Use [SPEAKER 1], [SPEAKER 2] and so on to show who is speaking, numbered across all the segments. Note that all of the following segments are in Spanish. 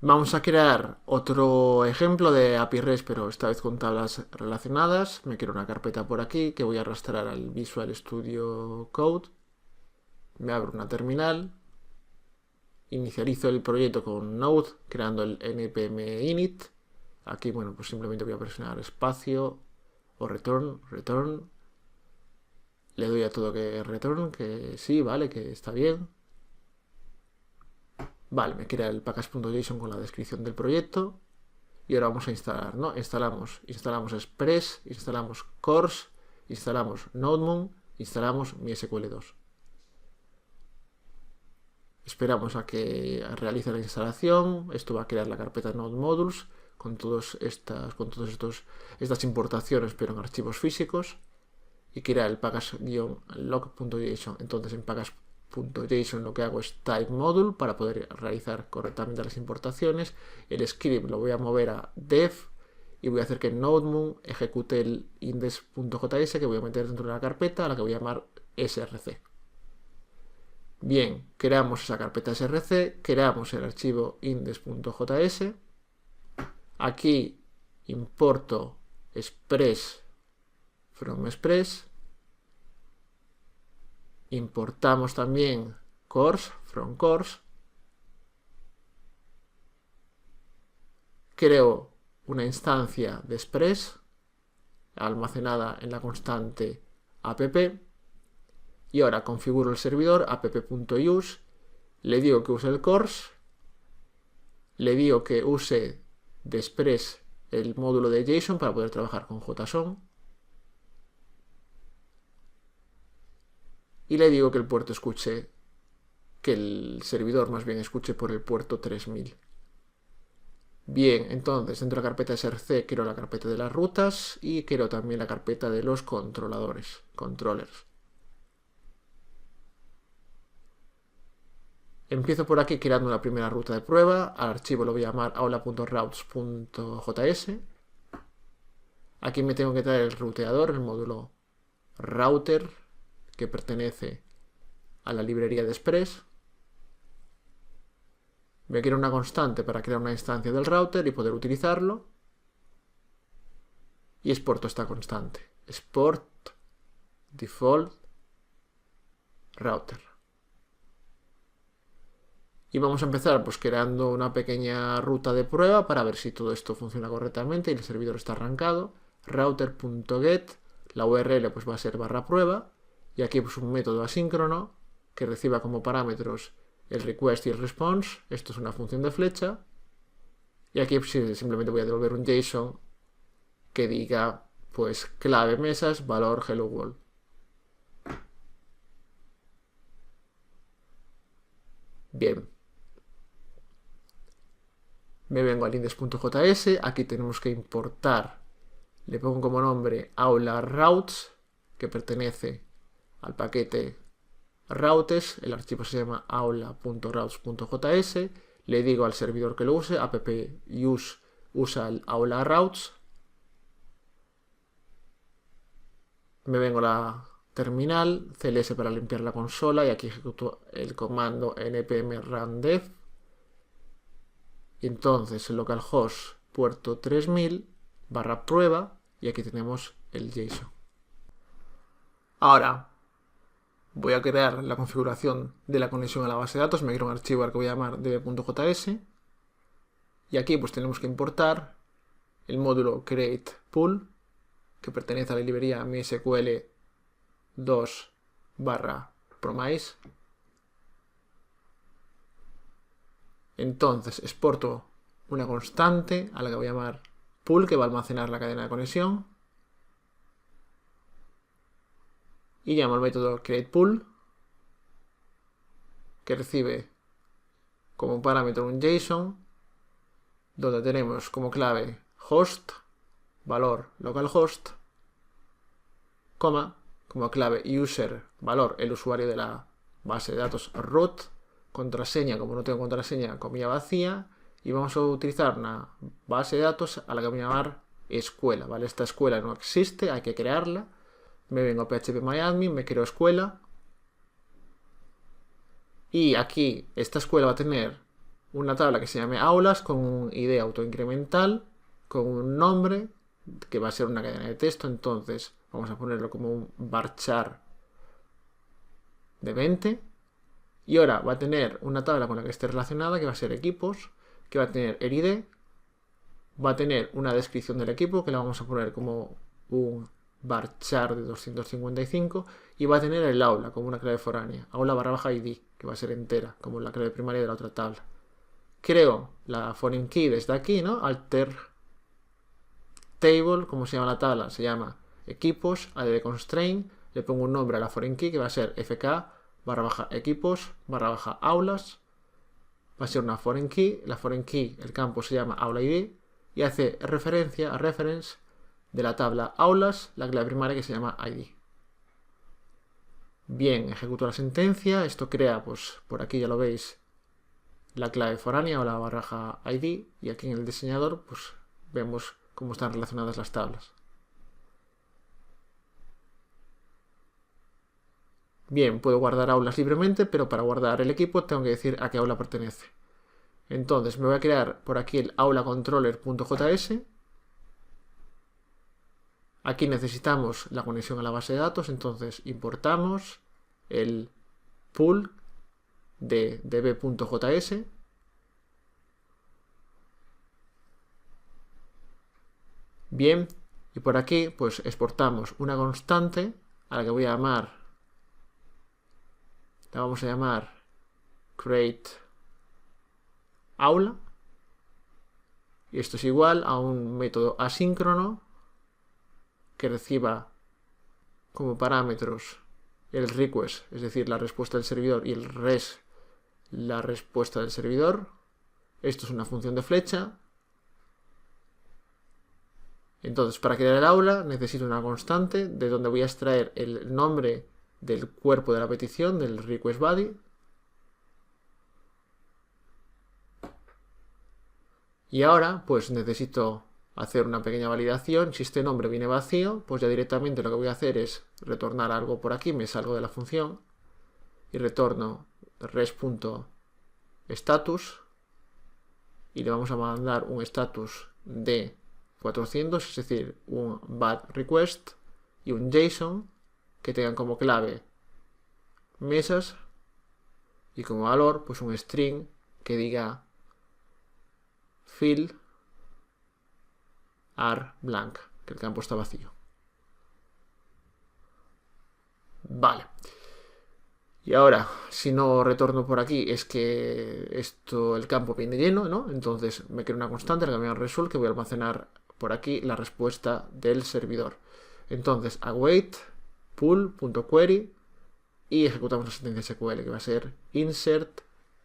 [SPEAKER 1] Vamos a crear otro ejemplo de API REST, pero esta vez con tablas relacionadas. Me quiero una carpeta por aquí que voy a arrastrar al Visual Studio Code. Me abro una terminal. Inicializo el proyecto con Node, creando el npm init. Aquí, bueno, pues simplemente voy a presionar espacio o return. Le doy a todo que return, que sí, vale, que está bien. Vale, me crea el package.json con la descripción del proyecto. Y ahora vamos a instalar, ¿no? Instalamos Express, instalamos Cors, instalamos NodeMoon, instalamos MySQL2. Esperamos a que realice la instalación. Esto va a crear la carpeta Node Modules con todas estas importaciones, pero en archivos físicos. Y crea el package-log.json. Entonces en package.json lo que hago es type module para poder realizar correctamente las importaciones. El script lo voy a mover a dev y voy a hacer que NodeMoon ejecute el index.js que voy a meter dentro de la carpeta a la que voy a llamar src. Bien, creamos esa carpeta src, creamos el archivo index.js. Aquí importo express from express. Importamos también cors from cors. Creo una instancia de express almacenada en la constante app. Y ahora configuro el servidor app.use. Le digo que use el cors. Le digo que use de express el módulo de JSON para poder trabajar con JSON. Y le digo que el puerto escuche, que el servidor más bien escuche por el puerto 3000. Bien, entonces dentro de la carpeta src quiero la carpeta de las rutas y quiero también la carpeta de los controllers. Empiezo por aquí creando una primera ruta de prueba. Al archivo lo voy a llamar aula.routes.js. Aquí me tengo que traer el ruteador, el módulo router, que pertenece a la librería de Express. Me quiero una constante para crear una instancia del router y poder utilizarlo. Y exporto esta constante. Export default router. Y vamos a empezar pues creando una pequeña ruta de prueba para ver si todo esto funciona correctamente y el servidor está arrancado. Router.get, la URL pues va a ser /prueba y aquí pues un método asíncrono que reciba como parámetros el request y el response. Esto es una función de flecha y aquí pues, simplemente voy a devolver un JSON que diga pues clave mesas valor hello world. Bien. Me vengo al index.js, aquí tenemos que importar, le pongo como nombre aula routes, que pertenece al paquete routes, el archivo se llama aula.routes.js, le digo al servidor que lo use, app.use usa el aula routes, me vengo a la terminal, cls para limpiar la consola y aquí ejecuto el comando npm run dev. Y entonces el localhost puerto 3000 /prueba y aquí tenemos el JSON. Ahora voy a crear la configuración de la conexión a la base de datos. Me creo un archivo al que voy a llamar db.js y aquí pues tenemos que importar el módulo createPool que pertenece a la librería MySQL2/promise. Entonces exporto una constante a la que voy a llamar pool, que va a almacenar la cadena de conexión. Y llamo el método createPool, que recibe como parámetro un JSON, donde tenemos como clave host, valor localhost, coma, como clave user, valor el usuario de la base de datos root, contraseña, como no tengo contraseña, comilla vacía, y vamos a utilizar una base de datos a la que voy a llamar escuela, ¿vale? Esta escuela no existe, hay que crearla. Me vengo a phpMyAdmin, me creo escuela. Y aquí esta escuela va a tener una tabla que se llame aulas con un ID autoincremental, con un nombre que va a ser una cadena de texto. Entonces vamos a ponerlo como un varchar de 20. Y ahora va a tener una tabla con la que esté relacionada, que va a ser equipos, que va a tener el ID, va a tener una descripción del equipo, que la vamos a poner como un varchar de 255, y va a tener el aula como una clave foránea, aula/ID, que va a ser entera, como la clave primaria de la otra tabla. Creo la foreign key desde aquí, ¿no? Alter table, como se llama la tabla, se llama equipos, add constraint, le pongo un nombre a la foreign key que va a ser fk/equipos/aulas, va a ser una foreign key, la foreign key, el campo se llama aula ID y hace referencia a reference de la tabla aulas, la clave primaria que se llama ID. Bien, ejecuto la sentencia, esto crea, pues por aquí ya lo veis, la clave foránea o la /ID, y aquí en el diseñador pues vemos cómo están relacionadas las tablas. Bien, puedo guardar aulas libremente, pero para guardar el equipo tengo que decir a qué aula pertenece. Entonces me voy a crear por aquí el aulacontroller.js. Aquí necesitamos la conexión a la base de datos, entonces importamos el pool de db.js. Bien, y por aquí pues exportamos una constante a la que voy a llamar, la vamos a llamar create aula, y esto es igual a un método asíncrono que reciba como parámetros el request, es decir, la respuesta del servidor, y el res, la respuesta del servidor. Esto es una función de flecha. Entonces, para crear el aula necesito una constante de donde voy a extraer el nombre del cuerpo de la petición, del request body. Y ahora, pues necesito hacer una pequeña validación. Si este nombre viene vacío, pues ya directamente lo que voy a hacer es retornar algo por aquí, me salgo de la función y retorno res.status y le vamos a mandar un status de 400, es decir, un bad request, y un JSON que tengan como clave mesas y como valor pues un string que diga fill are blank, que el campo está vacío. Vale. Y ahora, si no retorno por aquí, es que el campo viene lleno, ¿no? Entonces me creo una constante, la que me llama result, que voy a almacenar por aquí la respuesta del servidor. Entonces, await pool.query y ejecutamos la sentencia SQL, que va a ser insert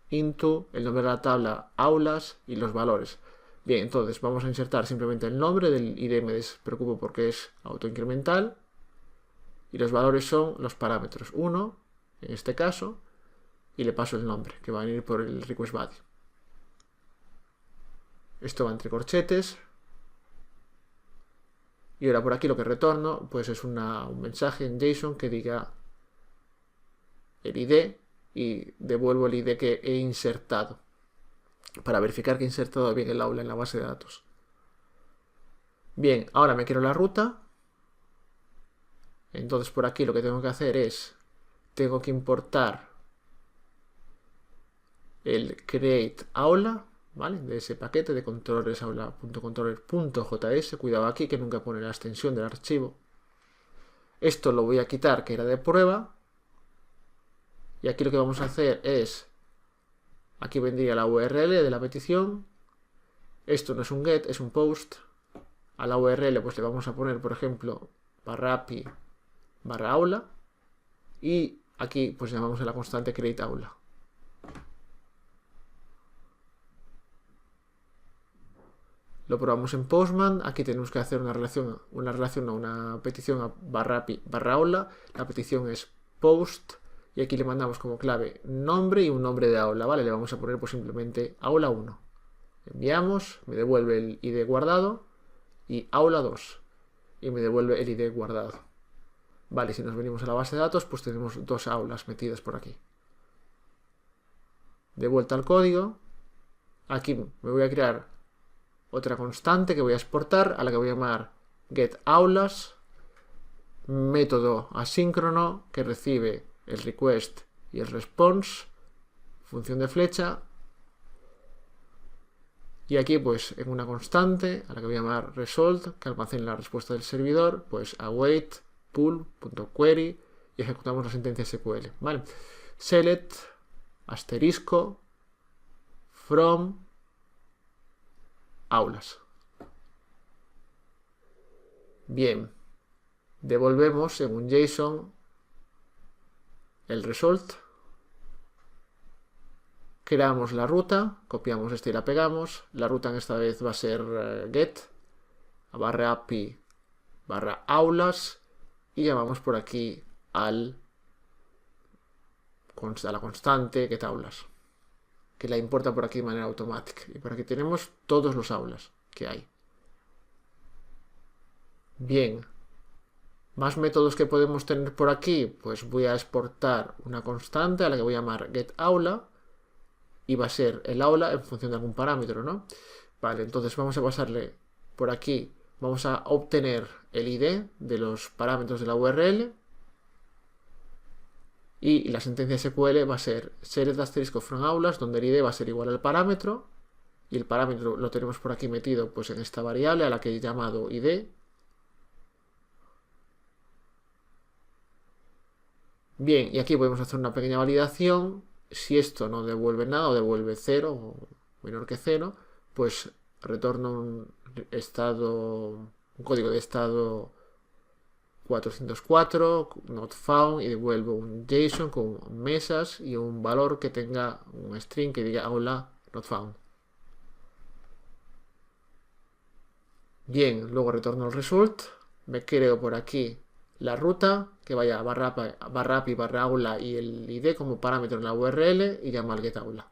[SPEAKER 1] into el nombre de la tabla, aulas y los valores. Bien, entonces vamos a insertar simplemente el nombre del ID, me despreocupo porque es autoincremental, y los valores son los parámetros 1, en este caso, y le paso el nombre, que va a venir por el request body. Esto va entre corchetes. Y ahora por aquí lo que retorno pues es un mensaje en JSON que diga el ID y devuelvo el ID que he insertado para verificar que he insertado bien el aula en la base de datos. Bien, ahora me quiero la ruta. Entonces por aquí lo que tengo que hacer es, tengo que importar el create aula, ¿vale? De ese paquete de controllers aula.controller.js. Cuidado aquí que nunca pone la extensión del archivo. Esto lo voy a quitar, que era de prueba. Y aquí lo que vamos a hacer es, aquí vendría la URL de la petición. Esto no es un get, es un post. A la URL pues le vamos a poner, por ejemplo, /api/aula. Y aquí pues llamamos a la constante create aula. Lo probamos en Postman. Aquí tenemos que hacer una petición a /api/aula. La petición es post y aquí le mandamos como clave nombre y un nombre de aula, ¿vale? Le vamos a poner pues simplemente aula 1. Enviamos, me devuelve el ID guardado y aula 2 y me devuelve el ID guardado. Vale, si nos venimos a la base de datos pues tenemos dos aulas metidas por aquí. De vuelta al código. aquí me voy a crear otra constante que voy a exportar, a la que voy a llamar getAulas, método asíncrono que recibe el request y el response, función de flecha. Y aquí pues en una constante, a la que voy a llamar result, que almacene la respuesta del servidor, pues await pool.query y ejecutamos la sentencia SQL, ¿vale? Select asterisco from aulas. Bien, devolvemos en un JSON el result. Creamos la ruta, copiamos esta y la pegamos. La ruta en esta vez va a ser get barra API barra aulas y llamamos por aquí a la constante getAulas, que la importa por aquí de manera automática. Y por aquí tenemos todos los aulas que hay. Bien, más métodos que podemos tener por aquí, pues voy a exportar una constante a la que voy a llamar getAula y va a ser el aula en función de algún parámetro, ¿no? Vale, entonces vamos a pasarle por aquí, vamos a obtener el ID de los parámetros de la URL y la sentencia SQL va a ser select asterisco from aulas, donde el ID va a ser igual al parámetro y el parámetro lo tenemos por aquí metido pues en esta variable a la que he llamado ID. Bien, y aquí podemos hacer una pequeña validación. Si esto no devuelve nada o devuelve 0 o menor que 0, pues retorna un código de estado 404, not found, y devuelve un JSON con mesas y un valor que tenga un string que diga hola, not found. Bien, luego retorno el result, me creo por aquí la ruta, que vaya barra API barra aula y el ID como parámetro en la URL y llamo al getAula.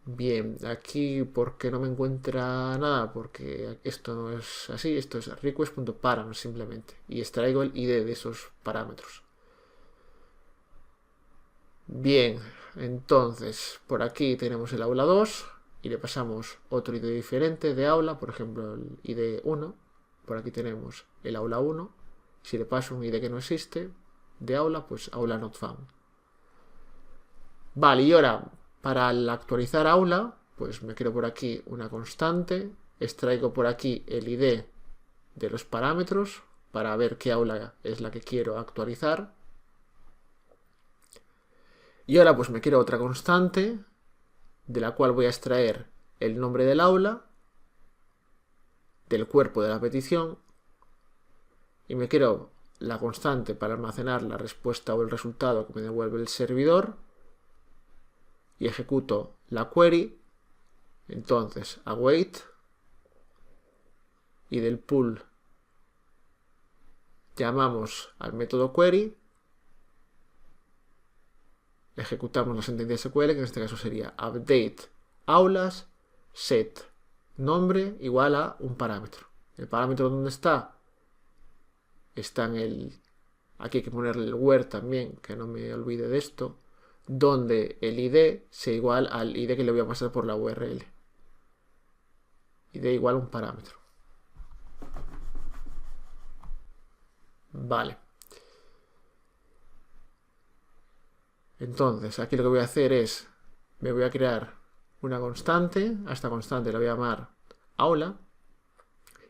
[SPEAKER 1] Bien, aquí porque no me encuentra nada, porque esto no es así, esto es request.parameter simplemente y extraigo el ID de esos parámetros. Bien, entonces por aquí tenemos el aula 2 y le pasamos otro ID diferente de aula, por ejemplo el ID 1. Por aquí tenemos el aula 1. Si le paso un ID que no existe de aula, pues aula not found. Vale, y ahora para actualizar aula, pues me creo por aquí una constante, extraigo por aquí el ID de los parámetros para ver qué aula es la que quiero actualizar. Y ahora pues me quiero otra constante de la cual voy a extraer el nombre del aula, del cuerpo de la petición, y me quiero la constante para almacenar la respuesta o el resultado que me devuelve el servidor y ejecuto la query. Entonces await y del pool llamamos al método query, ejecutamos la sentencia SQL, que en este caso sería update aulas set nombre igual a un parámetro. El parámetro donde está en el, aquí hay que ponerle el where también, que no me olvide de esto, donde el ID sea igual al ID que le voy a pasar por la URL. ID igual a un parámetro. Vale. Entonces, aquí lo que voy a hacer es, me voy a crear una constante, a esta constante la voy a llamar aula,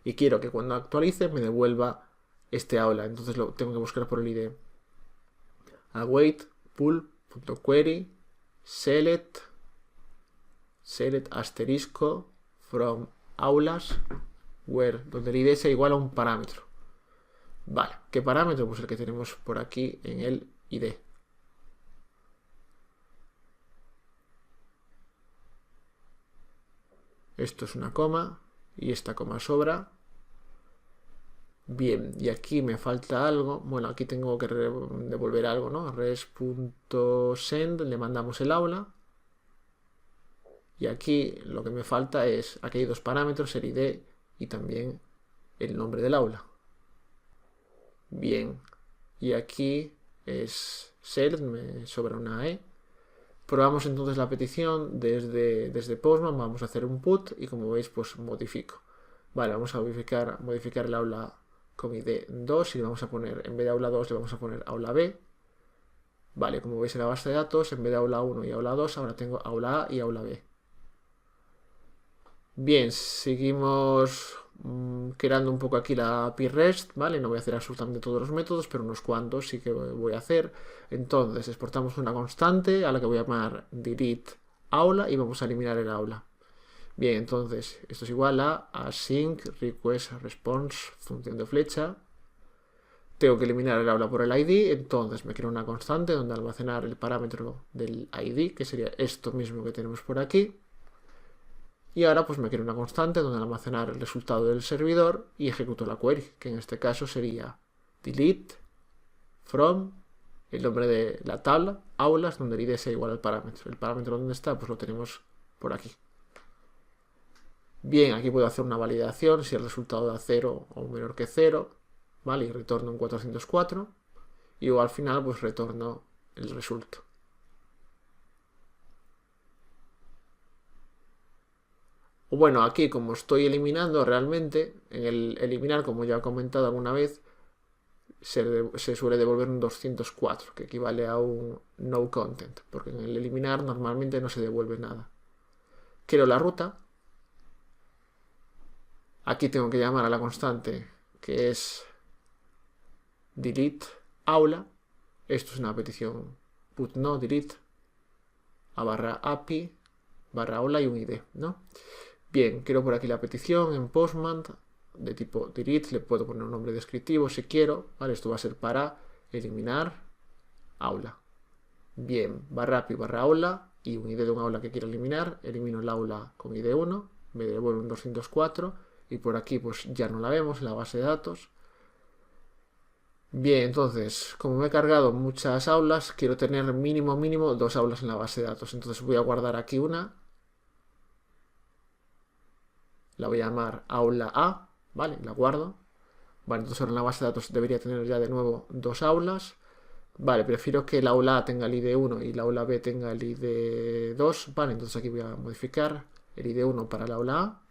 [SPEAKER 1] y quiero que cuando actualice me devuelva este aula, entonces lo tengo que buscar por el ID. Await pool.query select asterisco from aulas where, donde el ID sea igual a un parámetro. Vale, ¿qué parámetro? Pues el que tenemos por aquí en el ID. Esto es una coma y esta coma sobra. Bien, y aquí me falta algo. Bueno, aquí tengo que devolver algo, ¿no? res.send, le mandamos el aula. Y aquí lo que me falta es, aquí hay dos parámetros, el ID y también el nombre del aula. Bien, y aquí es select, me sobra una E. Probamos entonces la petición desde Postman, vamos a hacer un put y como veis pues modifico. Vale, vamos a modificar el aula con ID 2 y le vamos a poner, en vez de aula 2 le vamos a poner aula B. Vale, como veis en la base de datos, en vez de aula 1 y aula 2, ahora tengo aula A y aula B. Bien, seguimos creando un poco aquí la API REST, ¿vale? No voy a hacer absolutamente todos los métodos, pero unos cuantos sí que voy a hacer. Entonces, exportamos una constante a la que voy a llamar delete aula y vamos a eliminar el aula. Bien, entonces, esto es igual a async request response función de flecha. Tengo que eliminar el aula por el ID, entonces me creo una constante donde almacenar el parámetro del ID, que sería esto mismo que tenemos por aquí. Y ahora pues me creo una constante donde almacenar el resultado del servidor y ejecuto la query, que en este caso sería delete from el nombre de la tabla, aulas, donde el ID sea igual al parámetro. El parámetro donde está, pues lo tenemos por aquí. Bien, aquí puedo hacer una validación si el resultado da 0 o menor que 0, ¿vale? Y retorno un 404 y luego al final pues retorno el resultado. Bueno, aquí como estoy eliminando realmente, en el eliminar, como ya he comentado alguna vez, se suele devolver un 204, que equivale a un no content, porque en el eliminar normalmente no se devuelve nada. Quiero la ruta. Aquí tengo que llamar a la constante, que es delete aula. Esto es una petición put no delete a barra API barra aula y un ID, ¿no? Bien, quiero por aquí la petición en Postman de tipo delete, le puedo poner un nombre descriptivo si quiero, ¿vale? Esto va a ser para eliminar aula. Bien, barra API barra aula y un ID de un aula que quiero eliminar, elimino el aula con ID 1, me devuelve un 204 y por aquí pues ya no la vemos en la base de datos. Bien, entonces, como me he cargado muchas aulas, quiero tener mínimo 2 aulas en la base de datos, entonces voy a guardar aquí una. La voy a llamar aula A, ¿vale? La guardo. Vale, entonces ahora en la base de datos debería tener ya de nuevo 2 aulas. Vale, prefiero que el aula A tenga el ID 1 y la aula B tenga el ID 2. Vale, entonces aquí voy a modificar el ID 1 para el aula A.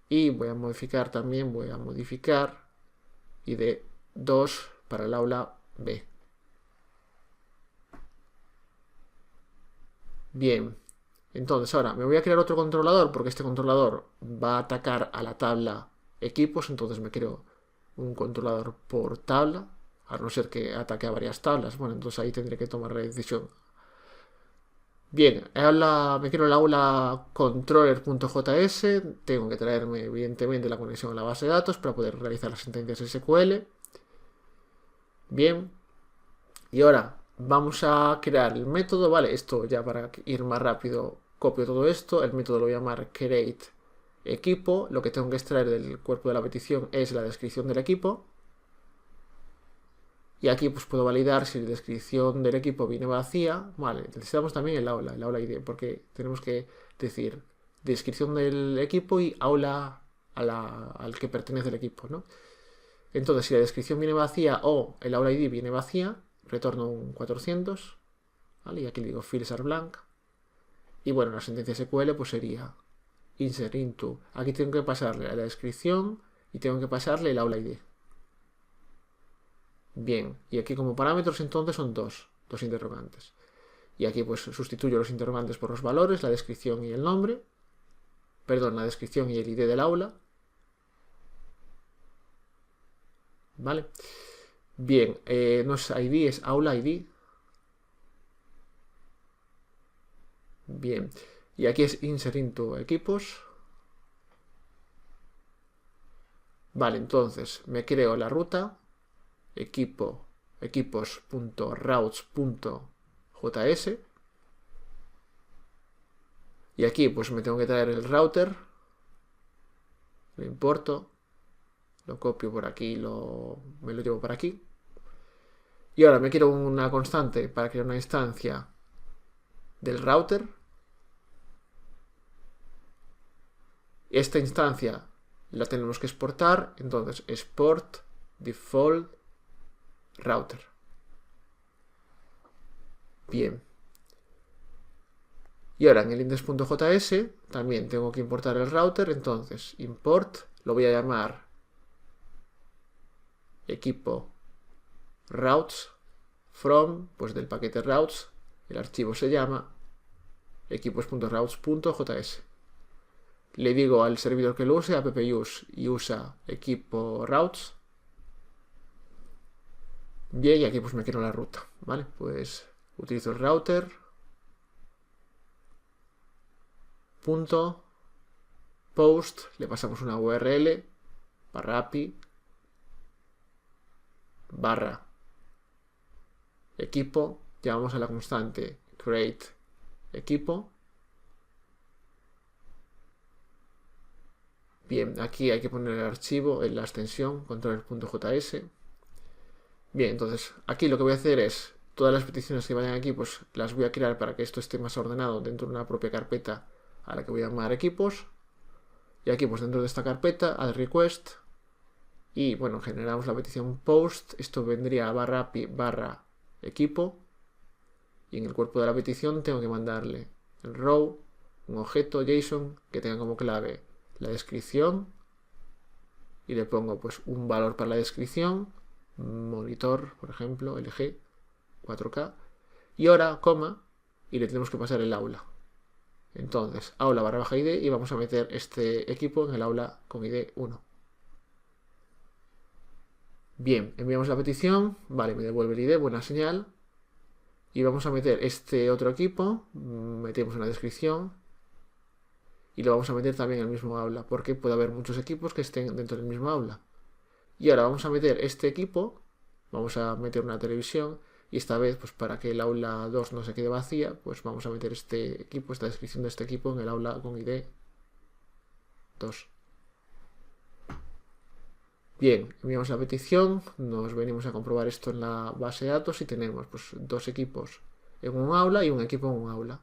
[SPEAKER 1] Y voy a modificar ID 2 para el aula B. Bien. Entonces ahora me voy a crear otro controlador porque este controlador va a atacar a la tabla equipos, entonces me creo un controlador por tabla, a no ser que ataque a varias tablas. Bueno, entonces ahí tendré que tomar la decisión. Bien, me quiero el aula controller.js, tengo que traerme evidentemente la conexión a la base de datos para poder realizar las sentencias SQL. Bien, y ahora vamos a crear el método, ¿vale? Esto ya para ir más rápido, copio todo esto, el método lo voy a llamar create equipo, lo que tengo que extraer del cuerpo de la petición es la descripción del equipo. Y aquí pues puedo validar si la descripción del equipo viene vacía. Vale, necesitamos también el aula ID, porque tenemos que decir descripción del equipo y aula al que pertenece el equipo, ¿no? Entonces, si la descripción viene vacía o el aula ID viene vacía, retorno un 400, ¿vale? Y aquí digo fields are blank. Y bueno, la sentencia SQL pues sería insert into. Aquí tengo que pasarle a la descripción y tengo que pasarle el aula ID. Bien, y aquí como parámetros entonces son dos interrogantes. Y aquí pues sustituyo los interrogantes por los valores, la descripción y el nombre. Perdón, la descripción y el ID del aula. ¿Vale? Bien, no es ID, es aula ID. Bien, y aquí es insert into equipos. Vale, entonces me creo la ruta equipos.routes.js y aquí pues me tengo que traer el router, lo importo, lo copio por aquí, me lo llevo para aquí y ahora me quiero una constante para crear una instancia del router. Esta instancia la tenemos que exportar, entonces export default router. Bien. Y ahora en el index.js también tengo que importar el router, entonces import, lo voy a llamar equipo routes from, pues del paquete routes, el archivo se llama equipos.routes.js. Le digo al servidor que lo use, appuse y usa equipo routes. Bien, y aquí pues me quiero la ruta, ¿vale? Pues utilizo el router. Punto post, le pasamos una URL, barra API, barra equipo, llamamos a la constante create equipo. Bien, aquí hay que poner el archivo en la extensión controller.js. Bien, entonces aquí lo que voy a hacer es todas las peticiones que vayan aquí, pues las voy a crear para que esto esté más ordenado dentro de una propia carpeta a la que voy a llamar equipos. Y aquí, pues dentro de esta carpeta, add request. Y bueno, generamos la petición post. Esto vendría barra API barra equipo. Y en el cuerpo de la petición tengo que mandarle el row, un objeto JSON que tenga como clave la descripción. Y le pongo pues un valor para la descripción. Monitor, por ejemplo, LG 4K. Y ahora, coma, y le tenemos que pasar el aula. Entonces, aula barra baja ID y vamos a meter este equipo en el aula con ID 1. Bien, enviamos la petición, vale, me devuelve el ID, buena señal. Y vamos a meter este otro equipo, metemos una descripción y lo vamos a meter también en el mismo aula, porque puede haber muchos equipos que estén dentro del mismo aula. Y ahora vamos a meter este equipo, vamos a meter una televisión. Y esta vez, pues para que el aula 2 no se quede vacía, pues vamos a meter este equipo, esta descripción de este equipo en el aula con ID 2. Bien, enviamos la petición, nos venimos a comprobar esto en la base de datos y tenemos pues dos equipos en un aula y un equipo en un aula.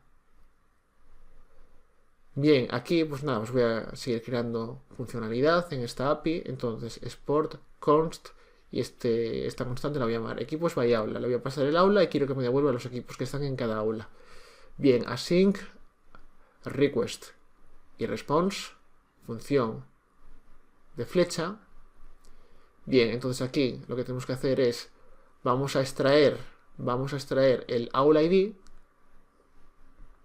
[SPEAKER 1] Bien, aquí pues nada, os voy a seguir creando funcionalidad en esta API, entonces export const. Y esta constante la voy a llamar equipos by aula. Le voy a pasar el aula y quiero que me devuelva los equipos que están en cada aula. Bien, async request y response, función de flecha. Bien, entonces aquí lo que tenemos que hacer es vamos a extraer el aula ID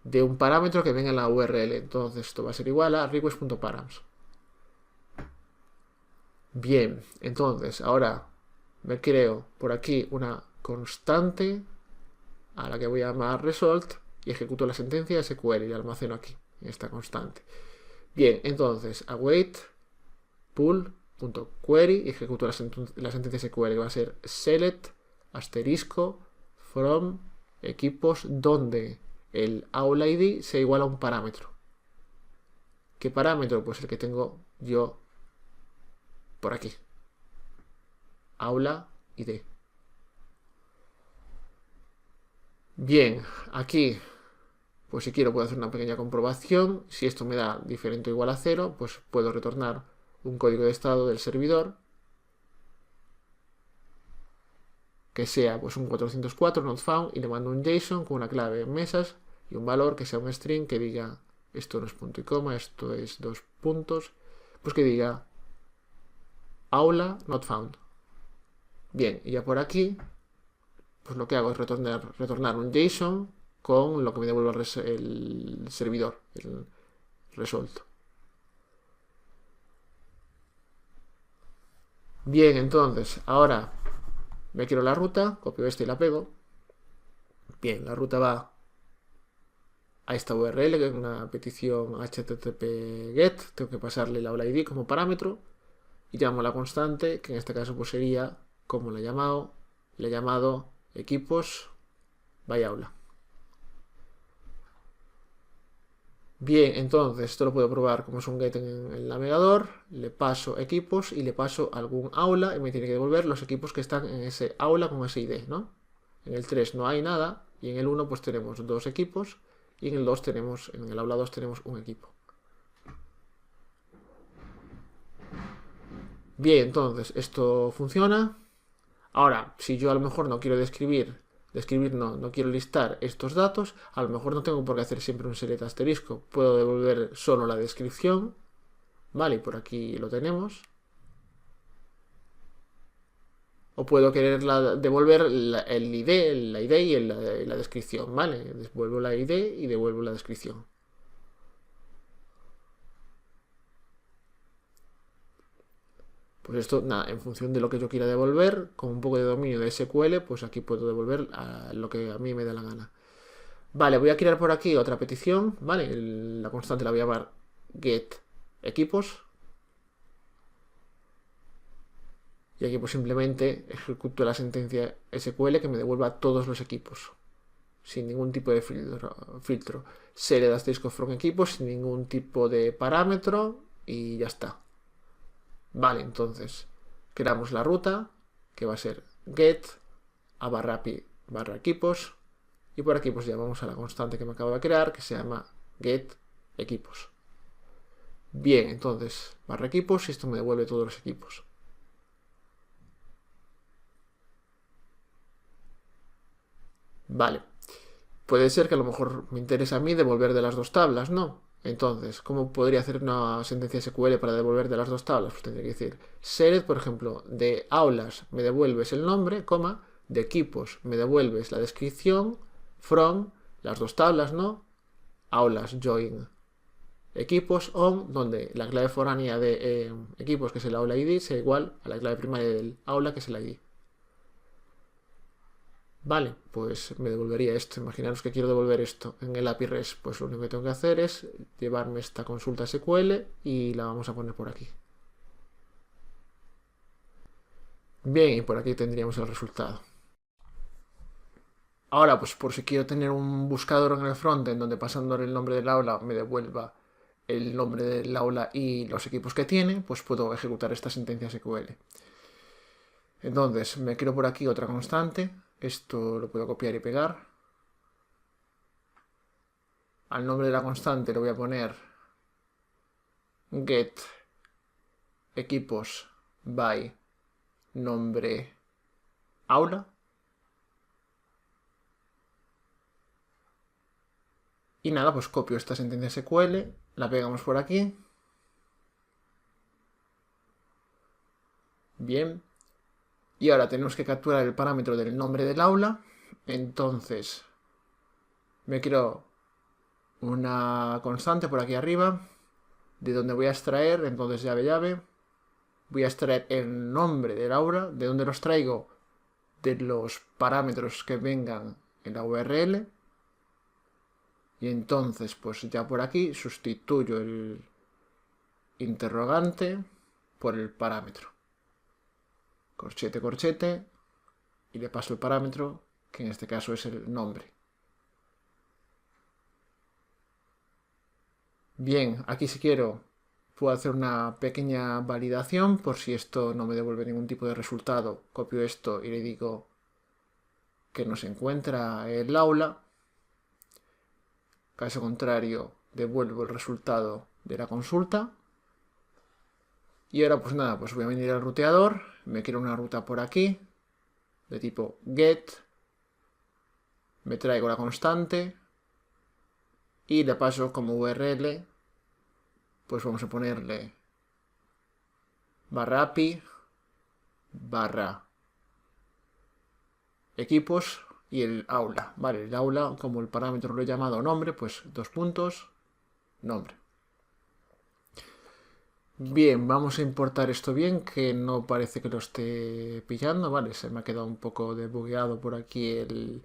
[SPEAKER 1] de un parámetro que venga en la URL. Entonces esto va a ser igual a request.params. Bien, entonces ahora me creo por aquí una constante a la que voy a llamar result y ejecuto la sentencia SQL y la almaceno aquí, en esta constante. Bien, entonces await pool.query y ejecuto la sentencia SQL que va a ser select asterisco from equipos donde el aula ID sea igual a un parámetro. ¿Qué parámetro? Pues el que tengo yo por aquí. Aula ID. Bien, aquí, pues si quiero puedo hacer una pequeña comprobación. Si esto me da diferente o igual a 0, pues puedo retornar un código de estado del servidor que sea pues un 404 not found y le mando un JSON con una clave en mesas y un valor que sea un string que diga esto no es punto y coma, esto es 2 puntos, pues que diga aula not found. Bien, y ya por aquí, pues lo que hago es retornar un JSON con lo que me devuelve el servidor, el result. Bien, entonces, ahora me quiero la ruta, copio esta y la pego. Bien, la ruta va a esta URL, que es una petición HTTP GET, tengo que pasarle la aula ID como parámetro y llamo la constante, que en este caso pues sería, como le he llamado equipos by aula. Bien, entonces esto lo puedo probar como es un get en el navegador, le paso equipos y le paso algún aula y me tiene que devolver los equipos que están en ese aula con ese ID, ¿no? En el 3 no hay nada y en el 1 pues tenemos dos equipos y en el 2 tenemos, en el aula 2 tenemos un equipo. Bien, entonces esto funciona. Ahora, si yo a lo mejor no quiero describir de escribir no quiero listar estos datos, a lo mejor no tengo por qué hacer siempre un select asterisco, puedo devolver solo la descripción, vale, y por aquí lo tenemos. O puedo querer devolver el ID, la ID y la descripción, ¿vale? Devuelvo la ID y devuelvo la descripción. Pues esto, nada, en función de lo que yo quiera devolver, con un poco de dominio de SQL, pues aquí puedo devolver lo que a mí me da la gana. Vale, voy a crear por aquí otra petición, ¿vale? La constante la voy a llamar get equipos. Y aquí pues simplemente ejecuto la sentencia SQL que me devuelva todos los equipos. Sin ningún tipo de filtro. Select asterisco from equipos, sin ningún tipo de parámetro y ya está. Vale, entonces creamos la ruta que va a ser get a barra API barra equipos y por aquí pues llamamos a la constante que me acabo de crear que se llama get equipos. Bien, entonces barra equipos y esto me devuelve todos los equipos. Vale, puede ser que a lo mejor me interesa a mí devolver de las dos tablas, ¿no? Entonces, ¿cómo podría hacer una sentencia SQL para devolver de las dos tablas? Pues tendría que decir, select, por ejemplo, de aulas me devuelves el nombre, coma, de equipos me devuelves la descripción, from, las dos tablas, ¿no? Aulas, join, equipos, on, donde la clave foránea de equipos, que es el aula ID, sea igual a la clave primaria del aula, que es el ID. Vale, pues me devolvería esto. Imaginaros que quiero devolver esto en el API REST. Pues lo único que tengo que hacer es llevarme esta consulta SQL y la vamos a poner por aquí. Bien, y por aquí tendríamos el resultado. Ahora, pues por si quiero tener un buscador en el frontend donde pasando el nombre del aula me devuelva el nombre del aula y los equipos que tiene, pues puedo ejecutar esta sentencia SQL. Entonces, me creo por aquí otra constante. Esto lo puedo copiar y pegar. Al nombre de la constante le voy a poner get equipos by nombre aula. Y nada, pues copio esta sentencia SQL, la pegamos por aquí. Bien. Y ahora tenemos que capturar el parámetro del nombre del aula. Entonces, me creo una constante por aquí arriba, de donde voy a extraer, entonces llave, voy a extraer el nombre del aula, de donde los traigo, de los parámetros que vengan en la URL. Y entonces, pues ya por aquí sustituyo el interrogante por el parámetro. Corchete, corchete, y le paso el parámetro, que en este caso es el nombre. Bien, aquí si quiero puedo hacer una pequeña validación por si esto no me devuelve ningún tipo de resultado. Copio esto y le digo que no se encuentra el aula. Caso contrario, devuelvo el resultado de la consulta. Y ahora pues nada, pues voy a venir al ruteador, me quiero una ruta por aquí, de tipo get, me traigo la constante y le paso como URL, pues vamos a ponerle barra API, barra equipos y el aula. Vale, el aula, como el parámetro lo he llamado nombre, pues dos puntos, nombre. Bien, vamos a importar esto bien, que no parece que lo esté pillando, vale, se me ha quedado un poco debugueado por aquí el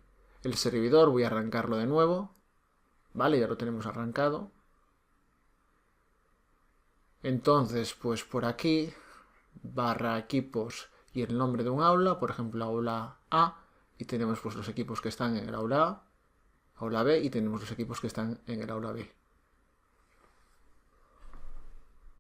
[SPEAKER 1] servidor, voy a arrancarlo de nuevo, vale, ya lo tenemos arrancado. Entonces, pues por aquí, barra equipos y el nombre de un aula, por ejemplo, aula A, y tenemos pues los equipos que están en el aula A, aula B, y tenemos los equipos que están en el aula B.